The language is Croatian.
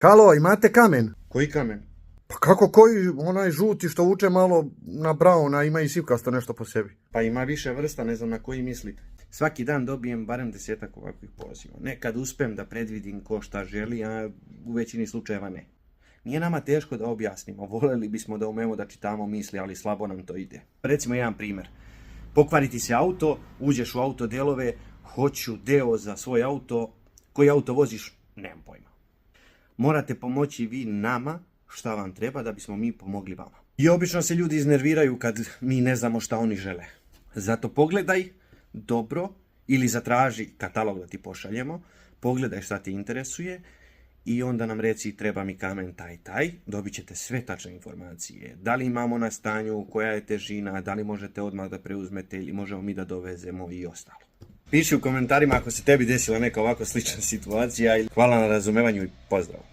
Halo, imate kamen? Koji kamen? Pa kako koji, onaj žuti što vuče malo na brown, a ima i sivkasto nešto po sebi. Pa ima više vrsta, ne znam na koji mislite. Svaki dan dobijem barem 10 ovakvih poziva. Nekad uspem da predvidim ko šta želi, a u većini slučajeva ne. Nije nama teško da objasnimo, voljeli bismo da umemo da čitamo misli, ali slabo nam to ide. Recimo jedan primjer. Pokvariti se auto, uđeš u auto delove, hoću deo za svoj auto, koji auto voziš, nemam pojma. Morate pomoći vi nama šta vam treba da bismo mi pomogli vama. I obično se ljudi iznerviraju kad mi ne znamo šta oni žele. Zato pogledaj dobro ili zatraži katalog da ti pošaljemo, pogledaj šta ti interesuje i onda nam reci treba mi kamen taj, dobit ćete sve tačne informacije. Da li imamo na stanju, koja je težina, da li možete odmah da preuzmete ili možemo mi da dovezemo i ostalo. Piši u komentarima ako se tebi desila neka ovako slična situacija. Hvala na razumevanju i pozdrav!